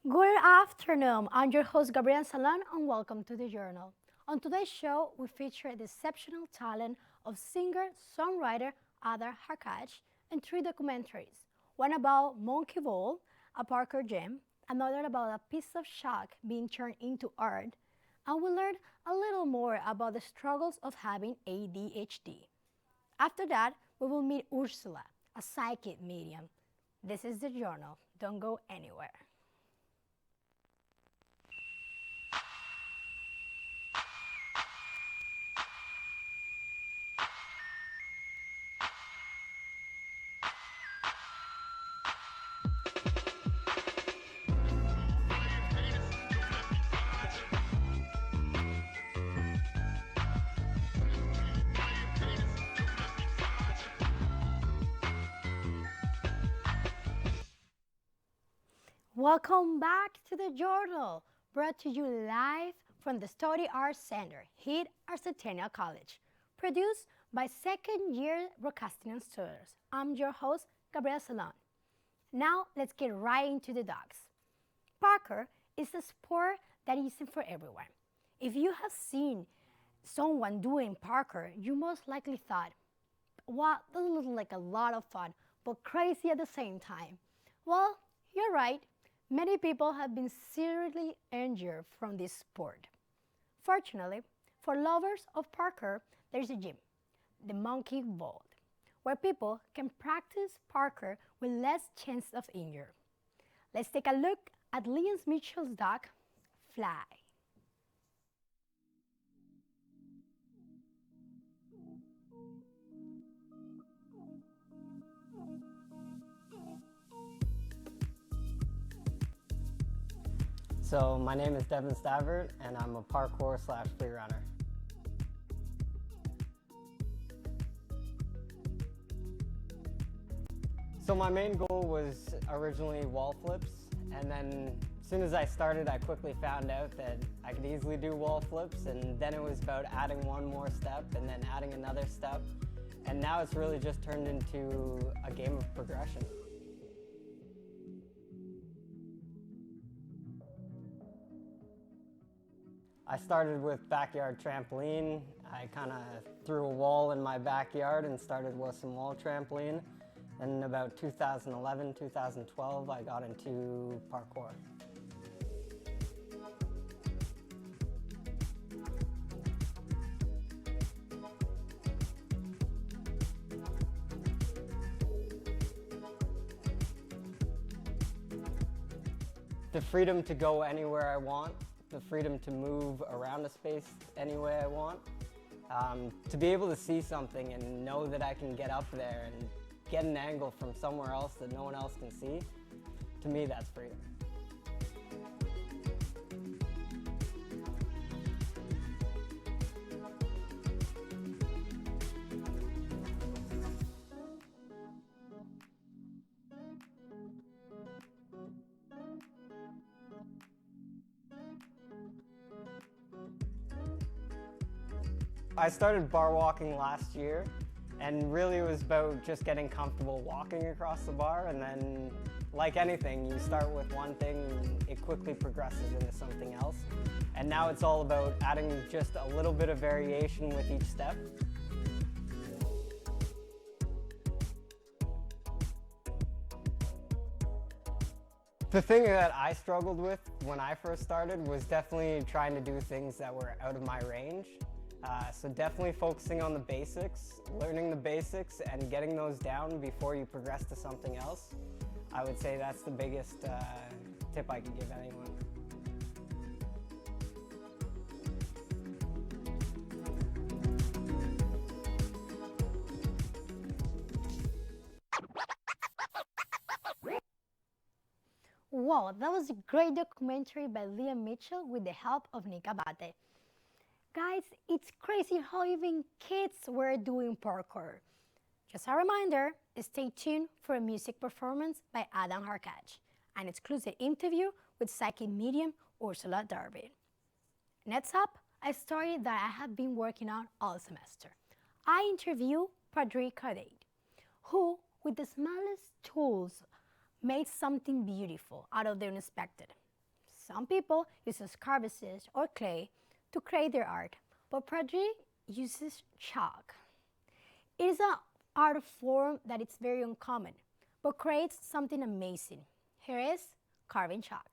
Good afternoon. I'm your host, Gabriel Salon, and welcome to the Journal. On today's show, we feature the exceptional talent of singer-songwriter Adam Hrkach in three documentaries. One about Monkey Ball, a Parkour gym, another about a piece of chalk being turned into art, and we learn a little more about the struggles of having ADHD. After that, we will meet Ursula, a psychic medium. This is the Journal. Don't go anywhere. Welcome back to the Journal, brought to you live from the Study Arts Center here at Centennial College, produced by second-year broadcasting students. I'm your host, Gabriel Salon. Now, let's get right into the dogs. Parkour is a sport that isn't for everyone. If you have seen someone doing parkour, you most likely thought, wow, that looks like a lot of fun, but crazy at the same time. Well, you're right. Many people have been seriously injured from this sport. Fortunately, for lovers of parkour, there's a gym, the Monkey Vault, where people can practice parkour with less chance of injury. Let's take a look at Liam Mitchell's dog, Fly. So my name is Devin Stavert, and I'm a parkour / free runner. So my main goal was originally wall flips, and then as soon as I started, I quickly found out that I could easily do wall flips, and then it was about adding one more step and then adding another step, and now it's really just turned into a game of progression. I started with backyard trampoline. I kind of threw a wall in my backyard and started with some wall trampoline. And in about 2011, 2012, I got into parkour. The freedom to go anywhere I want, the freedom to move around a space any way I want, to be able to see something and know that I can get up there and get an angle from somewhere else that no one else can see, to me that's freedom. I started bar walking last year, and really it was about just getting comfortable walking across the bar, and then like anything, you start with one thing and it quickly progresses into something else. And now it's all about adding just a little bit of variation with each step. The thing that I struggled with when I first started was definitely trying to do things that were out of my range. So definitely focusing on the basics, learning the basics and getting those down before you progress to something else. I would say that's the biggest tip I could give anyone. Wow, that was a great documentary by Liam Mitchell with the help of Nick Abate. Guys, it's crazy how even kids were doing parkour. Just a reminder, stay tuned for a music performance by Adam Hrkach, an exclusive interview with psychic medium Ursula Darby. Next up, a story that I have been working on all semester. I interview Pradeep Anurag Gade, who, with the smallest tools, made something beautiful out of the unexpected. Some people use carves or clay to create their art, but Pradeep uses chalk. It is an art form that is very uncommon, but creates something amazing. Here is carving chalk.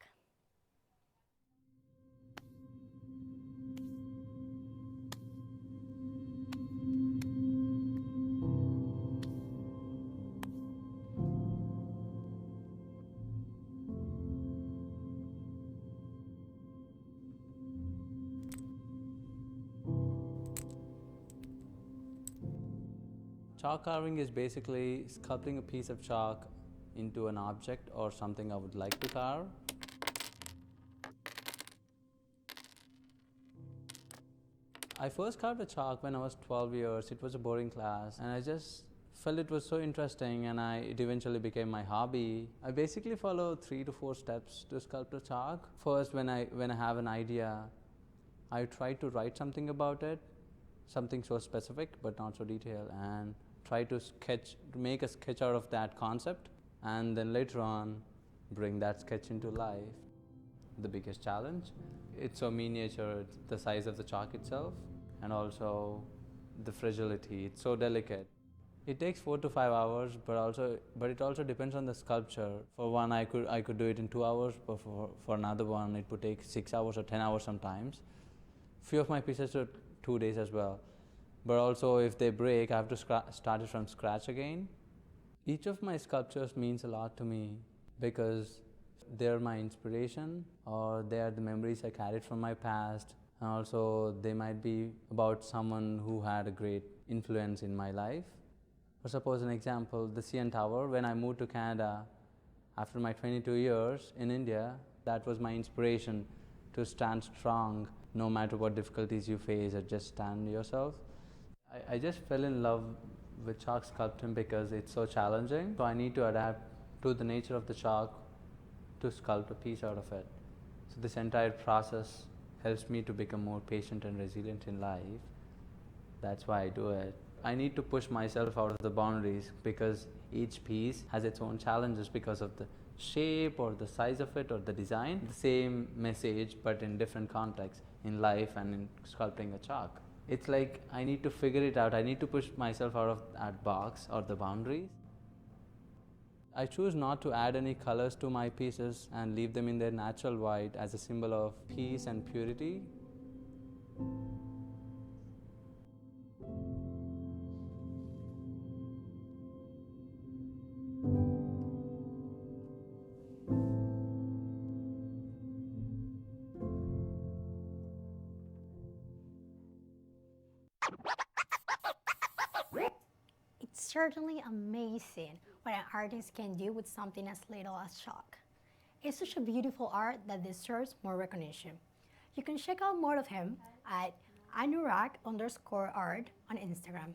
Chalk carving is basically sculpting a piece of chalk into an object or something I would like to carve. I first carved a chalk when I was 12 years. It was a boring class and I just felt it was so interesting and it eventually became my hobby. I basically follow 3 to 4 steps to sculpt a chalk. First, when I have an idea, I try to write something about it, something so specific but not so detailed, and try to make a sketch out of that concept, and then later on bring that sketch into life. The biggest challenge, it's so miniature, the size of the chalk itself, and also the fragility, it's so delicate. It takes 4 to 5 hours, but it also depends on the sculpture. For one, I could do it in 2 hours, but for another one, it would take 6 hours or 10 hours sometimes. Few of my pieces took 2 days as well. But also, if they break, I have to start it from scratch again. Each of my sculptures means a lot to me because they're my inspiration, or they are the memories I carried from my past, and also they might be about someone who had a great influence in my life. For suppose an example, the CN Tower. When I moved to Canada after my 22 years in India, that was my inspiration to stand strong no matter what difficulties you face, or just stand yourself. I just fell in love with chalk sculpting because it's so challenging. So I need to adapt to the nature of the chalk to sculpt a piece out of it. So this entire process helps me to become more patient and resilient in life. That's why I do it. I need to push myself out of the boundaries because each piece has its own challenges because of the shape or the size of it or the design. The same message but in different contexts in life and in sculpting a chalk. It's like I need to figure it out. I need to push myself out of that box or the boundaries. I choose not to add any colors to my pieces and leave them in their natural white as a symbol of peace and purity. It's certainly amazing what an artist can do with something as little as chalk. It's such a beautiful art that deserves more recognition. You can check out more of him at Anurag_art on Instagram.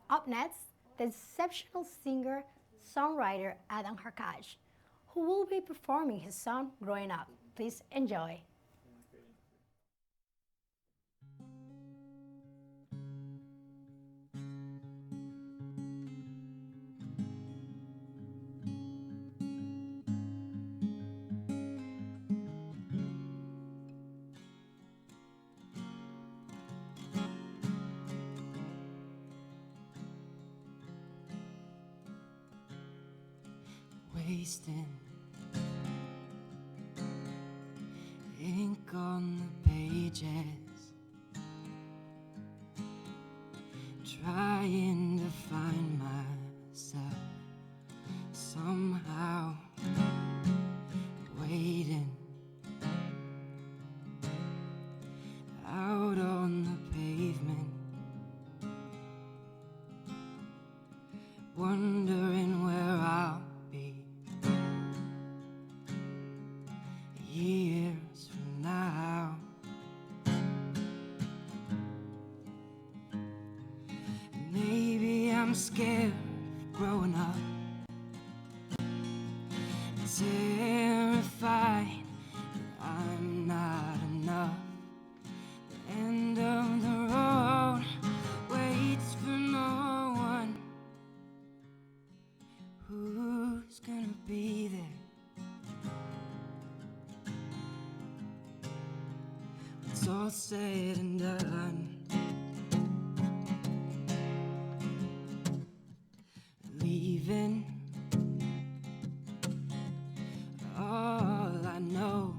Up next, the exceptional singer, songwriter Adam Hrkach, who will be performing his song Growing Up. Please enjoy. Wasting ink on the pages, trying to find myself somehow, waiting out on the pavement, wondering where I'll be years from now. Maybe I'm scared of growing up, terrified that I'm not enough. The end of the road waits for no one. Who's gonna be there? it's all said and done, leaving all I know,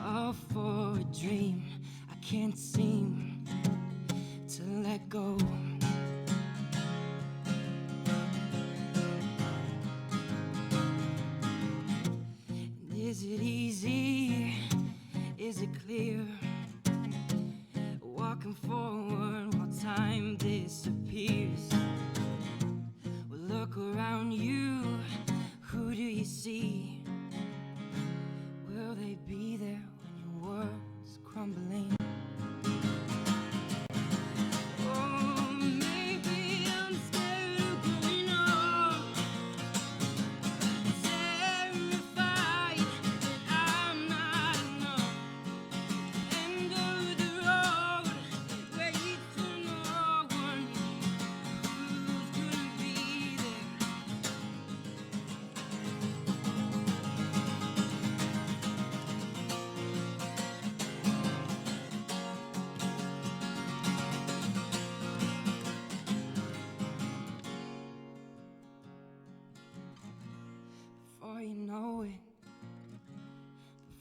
all for a dream I can't seem to let go. And is it easy? Is it clear? Walking forward while time disappears. Well, look around you, who do you see? Will they be there when your world's crumbling? Oh, maybe I'm scared of growing up, terrified that I'm not enough. End of the road, wait for no one. Who's gonna be there? Before you know it,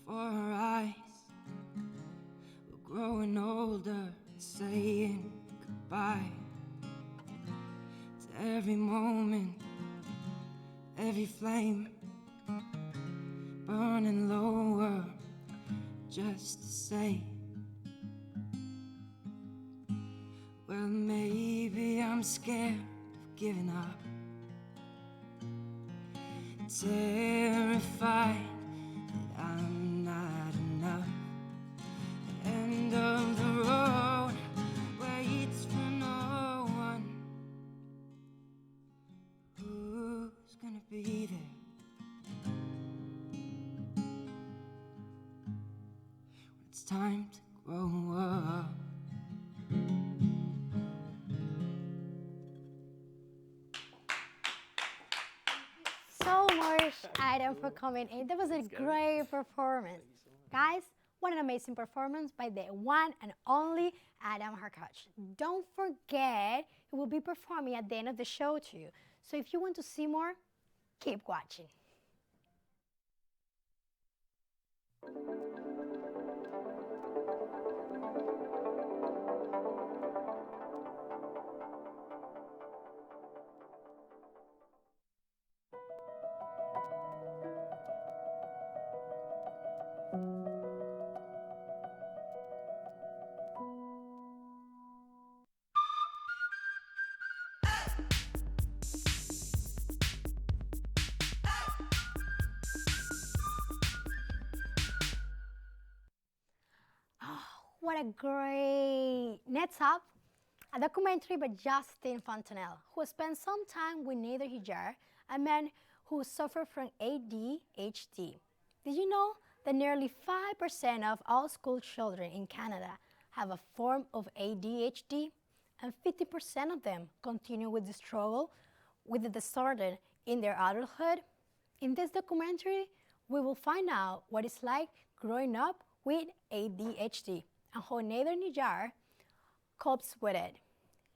before our eyes, we're growing older and saying goodbye to every moment, every flame burning lower just to say, well, maybe I'm scared of giving up, terrified that I'm not enough. End of the road, waits for no one. Who's gonna be there? When it's time to grow up. So much, Adam, for coming in. That was a great performance. Guys, what an amazing performance by the one and only Adam Hrkach. Don't forget, he will be performing at the end of the show too. So if you want to see more, keep watching. What a great. Next up, a documentary by Justin Fontanelle, who spent some time with Nader Hijar, a man who suffered from ADHD. Did you know that nearly 5% of all school children in Canada have a form of ADHD? And 50% of them continue with the struggle with the disorder in their adulthood? In this documentary, we will find out what it's like growing up with ADHD and how Nader Hijar copes with it.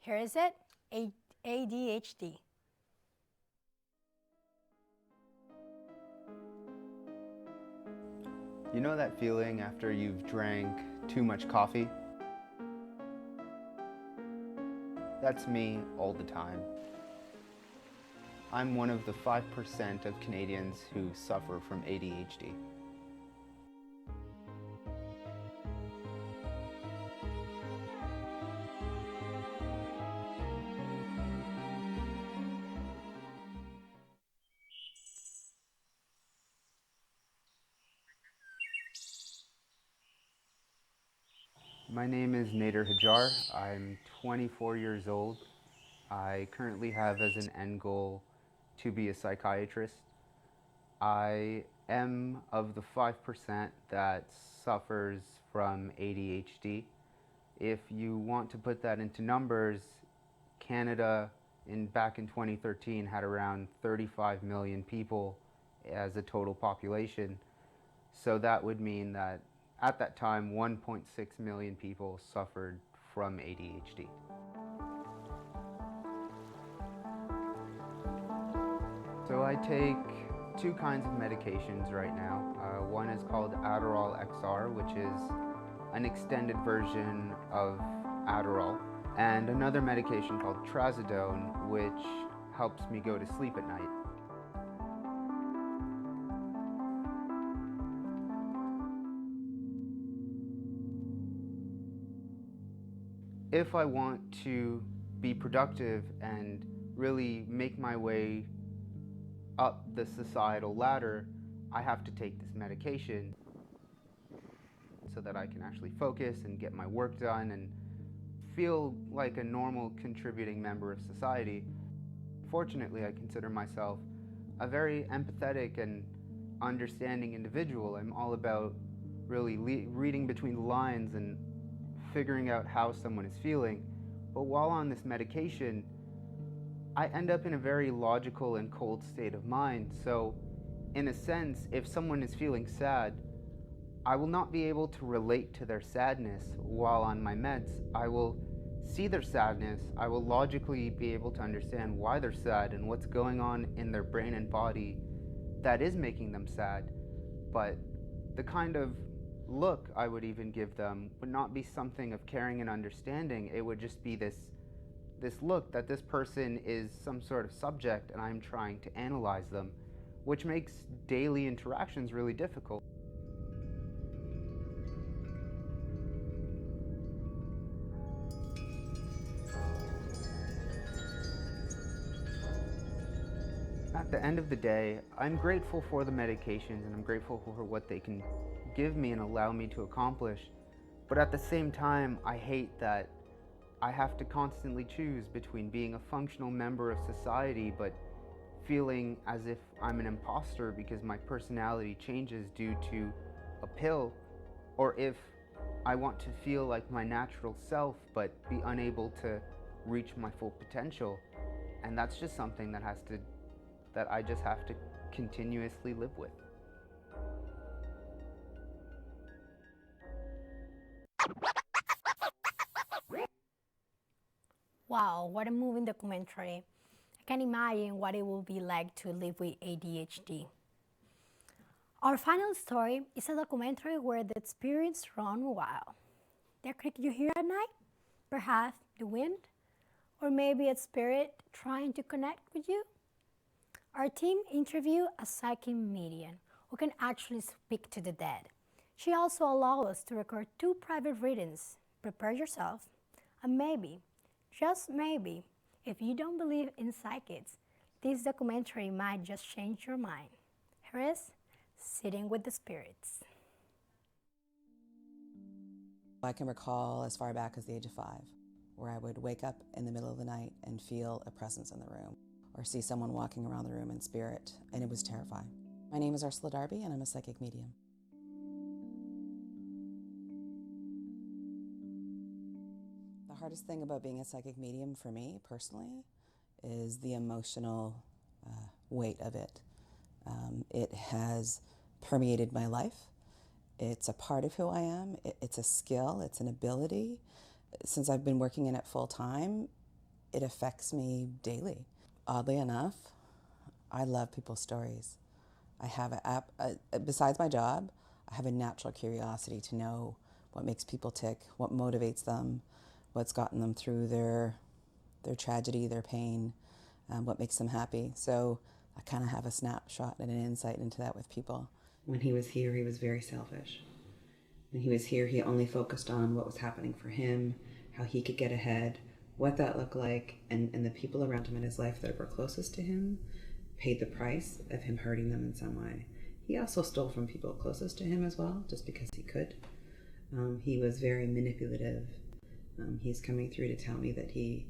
Here is it, ADHD. You know that feeling after you've drank too much coffee? That's me all the time. I'm one of the 5% of Canadians who suffer from ADHD. My name is Nader Hijar. I'm 24 years old. I currently have as an end goal to be a psychiatrist. I am of the 5% that suffers from ADHD. If you want to put that into numbers, Canada back in 2013 had around 35 million people as a total population. So that would mean that at that time, 1.6 million people suffered from ADHD. So I take two kinds of medications right now. One is called Adderall XR, which is an extended version of Adderall, and another medication called Trazodone, which helps me go to sleep at night. If I want to be productive and really make my way up the societal ladder, I have to take this medication so that I can actually focus and get my work done and feel like a normal contributing member of society. Fortunately, I consider myself a very empathetic and understanding individual. I'm all about really reading between the lines and figuring out how someone is feeling. But while on this medication, I end up in a very logical and cold state of mind. So in a sense, if someone is feeling sad, I will not be able to relate to their sadness while on my meds. I will see their sadness. I will logically be able to understand why they're sad and what's going on in their brain and body that is making them sad. But the kind of look I would even give them would not be something of caring and understanding. It would just be this look that this person is some sort of subject and I'm trying to analyze them, which makes daily interactions really difficult. At the end of the day, I'm grateful for the medications and I'm grateful for what they can give me and allow me to accomplish. But at the same time, I hate that I have to constantly choose between being a functional member of society but feeling as if I'm an imposter because my personality changes due to a pill, or if I want to feel like my natural self but be unable to reach my full potential. And that's just something that I just have to continuously live with. Wow, what a moving documentary. I can imagine what it will be like to live with ADHD. Our final story is a documentary where the spirits run wild. The creak you hear at night? Perhaps the wind? Or maybe a spirit trying to connect with you? Our team interviewed a psychic medium who can actually speak to the dead. She also allowed us to record 2 private readings. Prepare yourself, and maybe, just maybe, if you don't believe in psychics, this documentary might just change your mind. Here is Sitting with the Spirits. I can recall as far back as the age of 5, where I would wake up in the middle of the night and feel a presence in the room, or see someone walking around the room in spirit, and it was terrifying. My name is Ursula Darby, and I'm a psychic medium. The hardest thing about being a psychic medium for me, personally, is the emotional weight of it. It has permeated my life. It's a part of who I am. It's a skill. It's an ability. Since I've been working in it full time, it affects me daily. Oddly enough, I love people's stories. I have besides my job, I have a natural curiosity to know what makes people tick, what motivates them, what's gotten them through their tragedy, their pain, what makes them happy. So I kind of have a snapshot and an insight into that with people. When he was here, he was very selfish. When he was here, he only focused on what was happening for him, how he could get ahead, what that looked like, and the people around him in his life that were closest to him paid the price of him hurting them in some way. He also stole from people closest to him as well, just because he could. He was very manipulative. He's coming through to tell me that he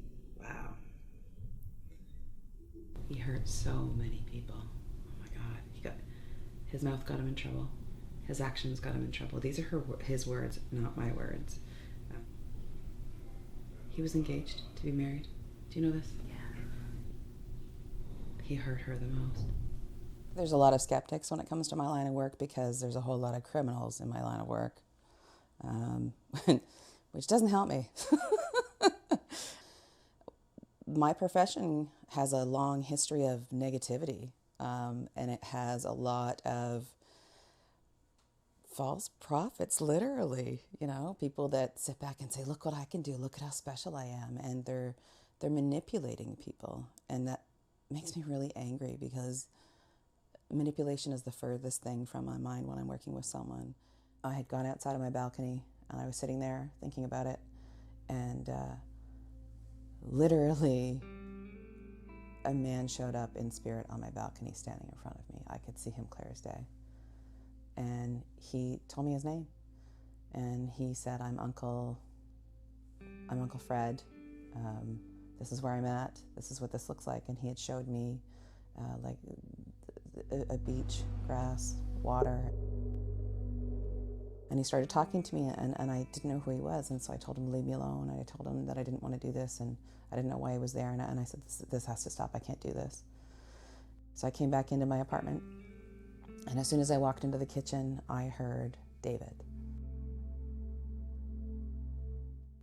hurt so many people. Oh my God, his mouth got him in trouble. His actions got him in trouble. These are his words, not my words. He was engaged to be married. Do you know this? Yeah. He hurt her the most. There's a lot of skeptics when it comes to my line of work because there's a whole lot of criminals in my line of work, which doesn't help me. My profession has a long history of negativity, and it has a lot of false prophets, literally, you know, people that sit back and say, look what I can do, look at how special I am, and they're manipulating people, and that makes me really angry because manipulation is the furthest thing from my mind when I'm working with someone. I had gone outside on my balcony and I was sitting there thinking about it, and literally a man showed up in spirit on my balcony standing in front of me. I could see him clear as day. And he told me his name. And he said, I'm Uncle Fred. This is where I'm at. This is what this looks like. And he had showed me like a beach, grass, water. And he started talking to me, and I didn't know who he was. And so I told him to leave me alone. And I told him that I didn't want to do this, and I didn't know why he was there. And I said, this has to stop. I can't do this. So I came back into my apartment. And as soon as I walked into the kitchen, I heard David.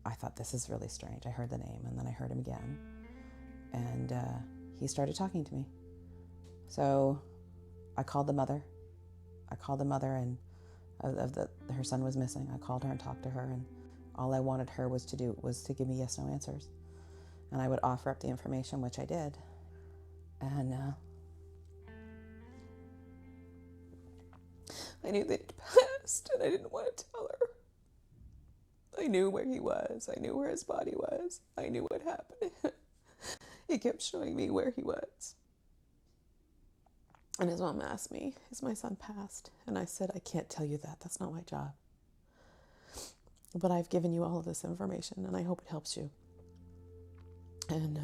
I thought, this is really strange. I heard the name, and then I heard him again. And he started talking to me. So I called the mother. And her son was missing. I called her and talked to her, and all I wanted her was to give me yes, no answers. And I would offer up the information, which I did. And I knew that he'd passed, and I didn't want to tell her. I knew where he was. I knew where his body was. I knew what happened. He kept showing me where he was. And his mom asked me, is my son passed? And I said, I can't tell you that. That's not my job. But I've given you all of this information, and I hope it helps you. And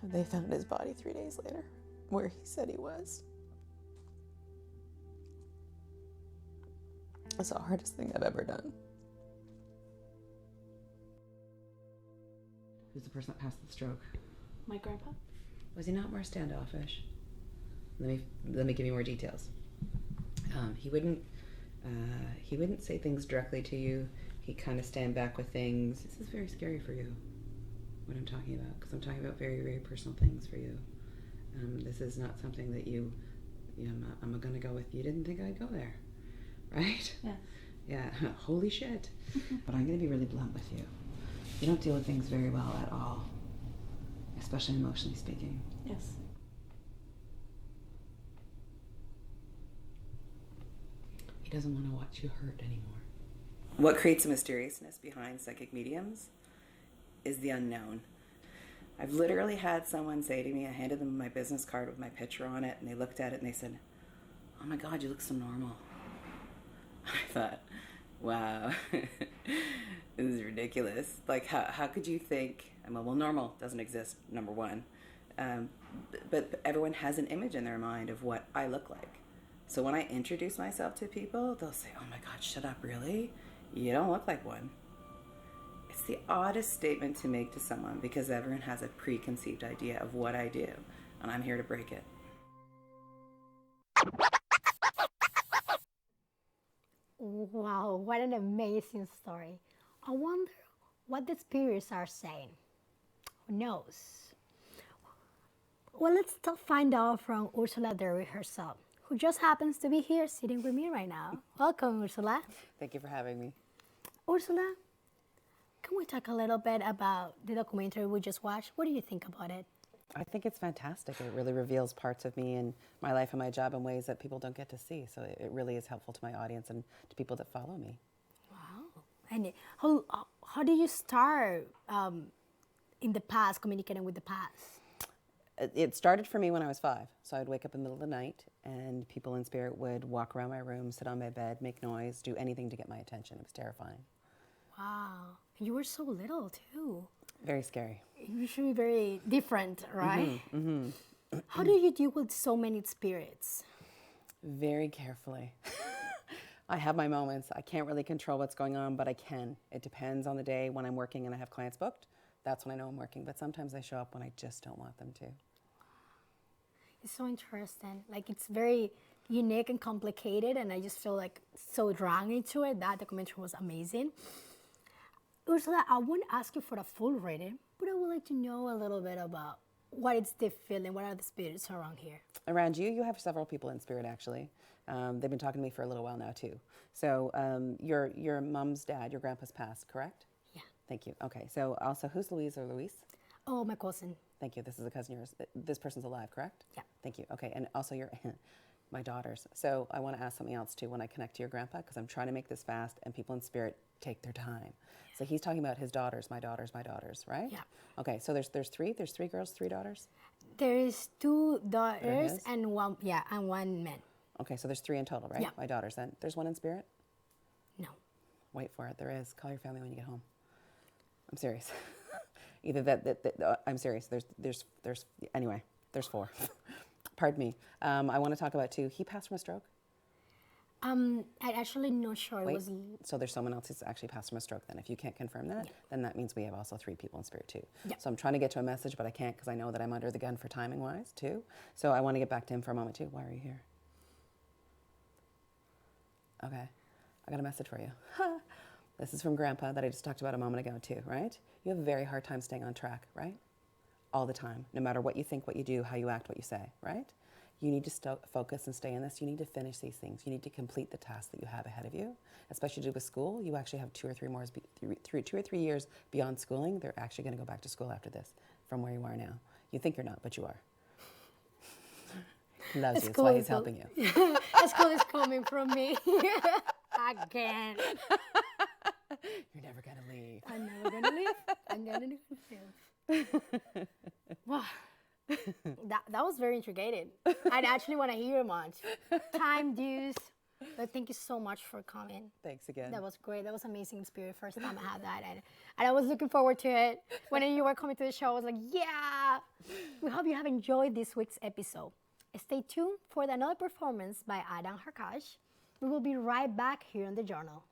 they found his body 3 days later, where he said he was. It's the hardest thing I've ever done. Who's the person that passed the stroke? My grandpa. Was he not more standoffish? Let me give you more details. He wouldn't say things directly to you. He'd kind of stand back with things. This is very scary for you, what I'm talking about, because I'm talking about very, very personal things for you. This is not something that I'm going to go with. You didn't think I'd go there, right? Yeah. Yeah, holy shit. But I'm going to be really blunt with you. You don't deal with things very well at all, especially emotionally speaking. Yes. He doesn't want to watch you hurt anymore. What creates a mysteriousness behind psychic mediums is the unknown. I've literally had someone say to me, I handed them my business card with my picture on it, and they looked at it and they said, oh my God, you look so normal. I thought, wow, this is ridiculous. Like, how could you think, well, normal doesn't exist, number one. But everyone has an image in their mind of what I look like. So when I introduce myself to people, they'll say, oh my God, shut up, really? You don't look like one. It's the oddest statement to make to someone because everyone has a preconceived idea of what I do, and I'm here to break it. Wow, what an amazing story. I wonder what the spirits are saying. Who knows? Well, let's find out from Ursula Darby herself, who just happens to be here sitting with me right now. Welcome, Ursula. Thank you for having me. Ursula, can we talk a little bit about the documentary we just watched? What do you think about it? I think it's fantastic. It really reveals parts of me and my life and my job in ways that people don't get to see. So it really is helpful to my audience and to people that follow me. Wow. And how did you start in the past, communicating with the past? It started for me when I was 5. So I'd wake up in the middle of the night and people in spirit would walk around my room, sit on my bed, make noise, do anything to get my attention. It was terrifying. Wow. And you were so little too. Very scary. You should be very different, right? How do you deal with so many spirits? Very carefully. I have my moments. I can't really control what's going on, but I can. It depends on the day when I'm working and I have clients booked. That's when I know I'm working. But sometimes they show up when I just don't want them to. It's so interesting. Like it's very unique and complicated, and I just feel like so drawn into it. That documentary was amazing. Ursula, I won't ask you for the full rating, but I would like to know a little bit about what is the feeling, what are the spirits around here? Around you, you have several people in spirit actually. They've been talking to me for a little while now too. So your mom's dad, your grandpa's passed, correct? Yeah. Thank you. Okay. So also, who's Louise or Luis? Oh, my cousin. Thank you. This is a cousin of yours. This person's alive, correct? Yeah. Thank you. Okay. And also your my daughters. So I want to ask something else too when I connect to your grandpa, because I'm trying to make this fast and people in spirit take their time. So he's talking about his daughters, my daughters, right? Yeah. Okay. So there's three girls, 3 daughters. There is 2 daughters is? and one man. Okay. So there's 3 in total, right? Yeah. My daughters. Then there's 1 in spirit. No. Wait for it. There is. Call your family when you get home. I'm serious. Either that I'm serious. Anyway, there's 4. Pardon me. I want to talk about 2. He passed from a stroke. I'm actually not sure. Wait. It was So there's someone else who's actually passed from a stroke then. If you can't confirm that, then that means we have also 3 people in spirit too. Yeah. So I'm trying to get to a message, but I can't because I know that I'm under the gun for timing wise too. So I want to get back to him for a moment too. Why are you here? Okay. I got a message for you. This is from Grandpa that I just talked about a moment ago too, right? You have a very hard time staying on track, right? All the time, no matter what you think, what you do, how you act, what you say, right? You need to focus and stay in this. You need to finish these things. You need to complete the task that you have ahead of you, especially to do with school. You actually have 2 or 3 more, 2 or 3 years beyond schooling. They're actually going to go back to school after this from where you are now. You think you're not, but you are. He loves you. That's why he's helping you. school is coming from me again. You're never going to leave. I'm never gonna leave. I'm gonna leave. Wow. That was very intriguing. I actually want to hear much. Time dues. But thank you so much for coming. Thanks again. That was great. That was amazing experience. First time I had that, and I was looking forward to it. When you were coming to the show, I was like, yeah. We hope you have enjoyed this week's episode. Stay tuned for another performance by Adam Hrkach. We will be right back here on the Journal.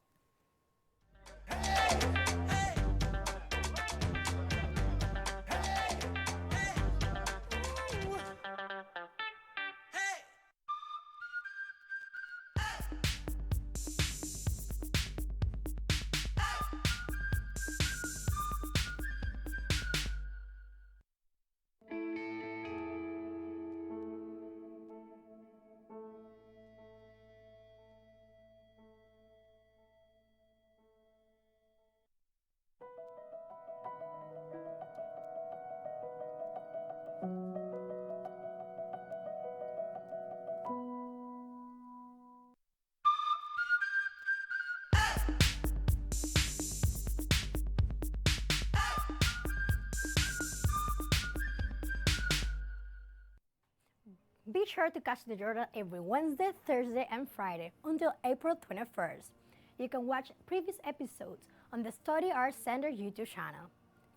Be sure to catch the journal every Wednesday, Thursday, and Friday until April 21st. You can watch previous episodes on the Study Arts Center YouTube channel.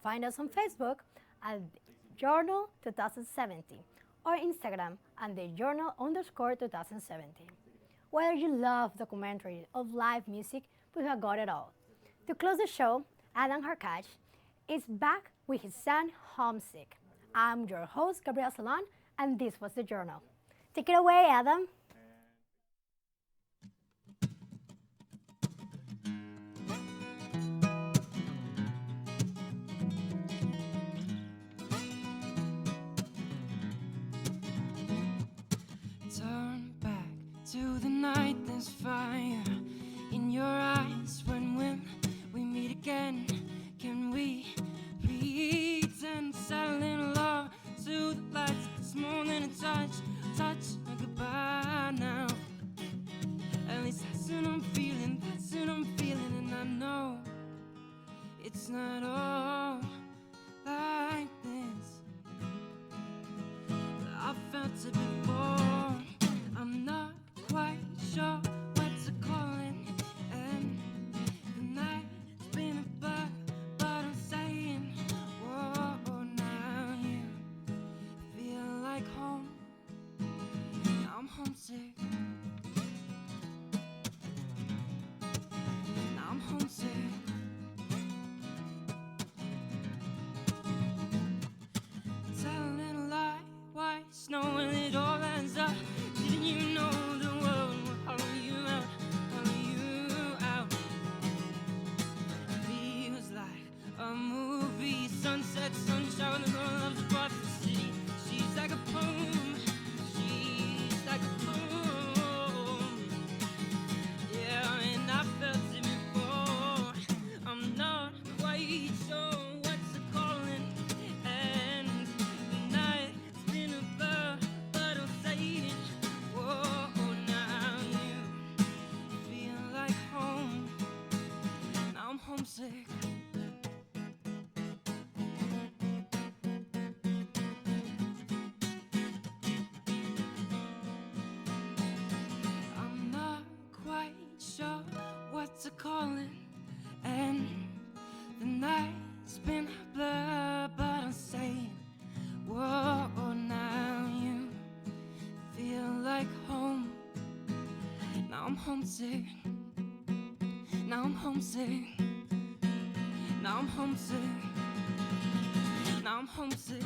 Find us on Facebook at Journal 2017 or Instagram at the Journal_2017. Whether you love documentaries or live music, we have got it all. To close the show, Adam Hrkach is back with his song Homesick. I'm your host, Gabrielle Salon, and this was the Journal. Take it away, Adam. Turn back to the night, there's fire in your eyes. When we meet again, can we pretend silent love to the lights? This morning a touch a goodbye now. At least that's what I'm feeling, and I know it's not all like this. I've felt it before. I'm not quite sure what to call it. And the night's been a blur, but I'm saying, whoa, now you feel like home. Now I'm homesick. Now I'm homesick. Telling a lie, why snowing it all? are calling, and the night's been blurred, but I'm saying, whoa, now you feel like home. Now I'm homesick. Now I'm homesick. Now I'm homesick. Now I'm homesick.